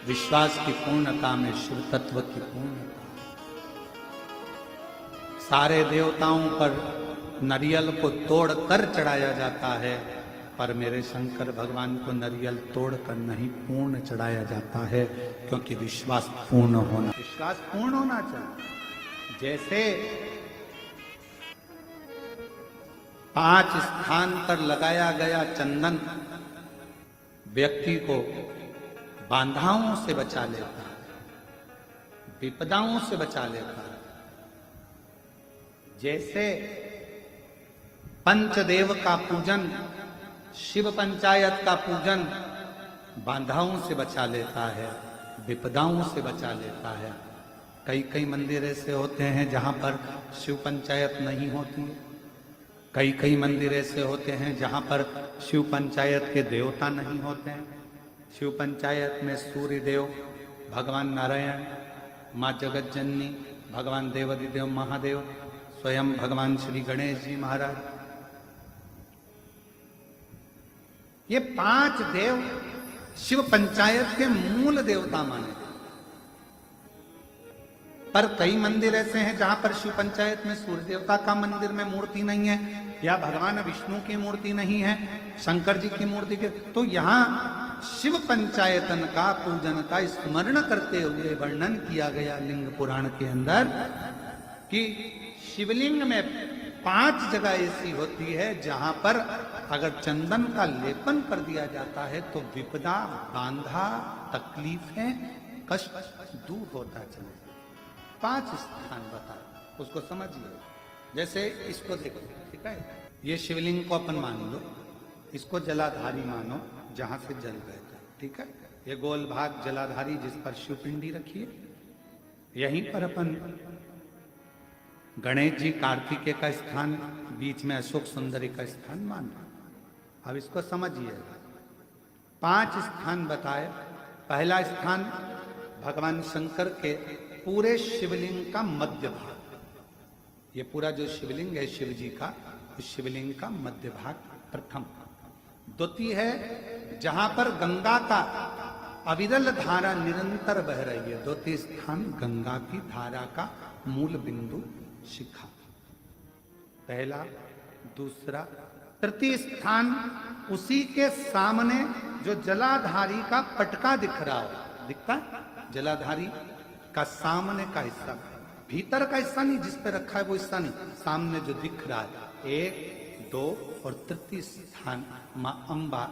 विश्वास की पूर्णता में शिव तत्व की पूर्णता। सारे देवताओं पर नरियल को तोड़कर चढ़ाया जाता है, पर मेरे शंकर भगवान को नरियल तोड़कर नहीं पूर्ण चढ़ाया जाता है, क्योंकि विश्वास पूर्ण होना चाहिए। जैसे 5 स्थान पर लगाया गया चंदन व्यक्ति को बाधाओं से बचा लेता है, विपदाओं से बचा लेता है। जैसे पंचदेव का पूजन, शिव पंचायत का पूजन बाधाओं से बचा लेता है, विपदाओं से बचा लेता है। कई मंदिर ऐसे होते हैं जहां पर शिव पंचायत नहीं होती है। कई मंदिर ऐसे होते हैं जहां पर शिव पंचायत के देवता नहीं होते हैं। शिव पंचायत में सूर्य देव, भगवान नारायण, माँ जगत जननी, भगवान देवाधिदेव महादेव, स्वयं भगवान श्री गणेश जी महाराज, ये 5 देव शिव पंचायत के मूल देवता माने। पर कई मंदिर ऐसे हैं जहां पर शिव पंचायत में सूर्य देवता का मंदिर में मूर्ति नहीं है, या भगवान विष्णु की मूर्ति नहीं है, शंकर जी की मूर्ति के, तो यहाँ शिव पंचायतन का पूजन का स्मरण करते हुए वर्णन किया गया लिंग पुराण के अंदर कि शिवलिंग में 5 जगह ऐसी होती है जहां पर अगर चंदन का लेपन कर दिया जाता है तो विपदा, बांधा, तकलीफें, कष्ट दूर होता चले। 5 स्थान बताए, उसको समझिए। जैसे इसको देखो, ठीक है, ये शिवलिंग को अपन मान लो, इसको जलाधारी मानो जहां से जल बहता है, ठीक है। ये गोल भाग जलाधारी जिस पर शिवपिंडी रखिए, यहीं पर अपन गणेश जी, कार्तिकेय का स्थान, बीच में अशोक सुंदरी का स्थान मान लो। अब इसको समझिए। 5 स्थान बताए। पहला स्थान भगवान शंकर के पूरे शिवलिंग का मध्य भाग, ये पूरा जो शिवलिंग है शिव जी का, उस शिवलिंग का मध्य भाग प्रथम। द्वितीय है जहां पर गंगा का अविरल धारा निरंतर बह रही है, द्वितीय स्थान गंगा की धारा का मूल बिंदु शिखा, पहला, दूसरा। तृतीय स्थान उसी के सामने जो जलाधारी का पटका दिख रहा हो, दिखता है जलाधारी का सामने का हिस्सा, भीतर का हिस्सा नहीं, जिस पे रखा है वो हिस्सा नहीं, सामने जो दिख रहा है। 1, 2 और तृतीय स्थान मां अंबा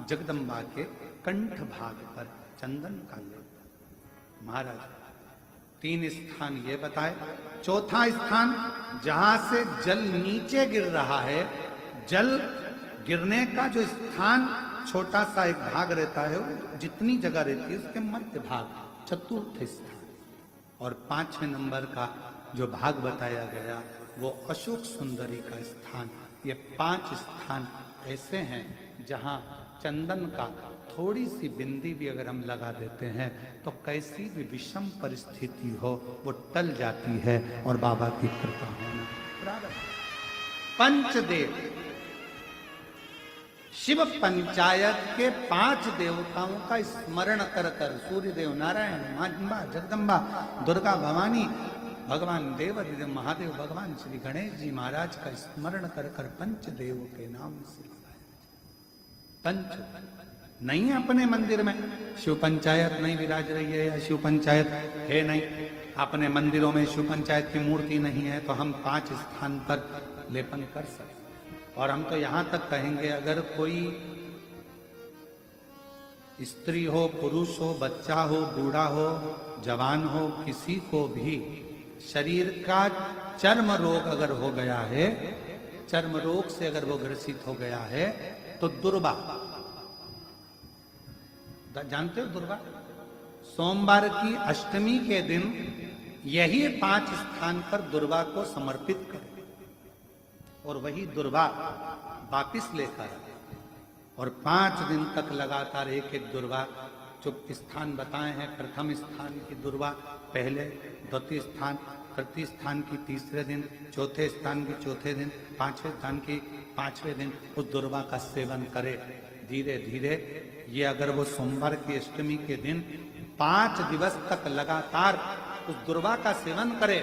जगदम्बा के कंठ भाग पर चंदन का लेप। महाराज 3 स्थान ये बताए। चौथा स्थान जहां से जल नीचे गिर रहा है, जल गिरने का जो स्थान छोटा सा एक भाग रहता है, जितनी जगह रहती है उसके मध्य भाग, चतुर्थ स्थान। और 5वें नंबर का जो भाग बताया गया वो अशोक सुंदरी का स्थान। ये 5 स्थान ऐसे हैं जहां चंदन का थोड़ी सी बिंदी भी अगर हम लगा देते हैं तो कैसी भी विषम परिस्थिति हो वो टल जाती है और बाबा की कृपा होना। पंचदेव, शिव पंचायत के 5 देवताओं का स्मरण कर कर, सूर्य देव, नारायण, मां अंबा, जगदम्बा, दुर्गा भवानी, भगवान देवाधिदेव महादेव, भगवान श्री गणेश जी महाराज का स्मरण कर कर पंचदेव के नाम से। पंच नहीं है अपने मंदिर में, शिव पंचायत नहीं विराज रही है या शिव पंचायत है नहीं, अपने मंदिरों में शिव पंचायत की मूर्ति नहीं है, तो हम 5 स्थान पर लेपन कर सकते। और हम तो यहां तक कहेंगे, अगर कोई स्त्री हो, पुरुष हो, बच्चा हो, बूढ़ा हो, जवान हो, किसी को भी शरीर का चर्म रोग अगर हो गया है, चर्म रोग से अगर वो ग्रसित हो गया है, तो दुर्वा, जानते हो दुर्वा, सोमवार की अष्टमी के दिन यही 5 स्थान पर दुर्वा को समर्पित करें और वही दुर्वा वापिस लेकर, और 5 दिन तक लगातार एक दुर्वा, जो स्थान बताए हैं, प्रथम स्थान की दुर्वा पहले, द्वितीय स्थान, तृतीय स्थान की तीसरे दिन, चौथे स्थान की चौथे दिन, 5वें स्थान की 5वें दिन उस दुर्वा का सेवन करे। धीरे धीरे ये अगर वो सोमवार की अष्टमी के दिन 5 दिवस तक लगातार उस दुर्वा का सेवन करे।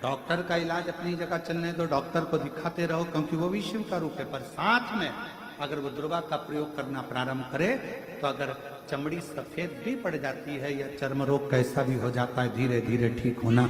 डॉक्टर का इलाज अपनी जगह चलने दो, डॉक्टर को दिखाते रहो क्योंकि वो भी शिव का रूप है, पर साथ में अगर वो दुर्वा का प्रयोग करना प्रारंभ करे तो अगर चमड़ी सफेद भी पड़ जाती है या चर्म रोग कैसा भी हो जाता है, धीरे धीरे ठीक होना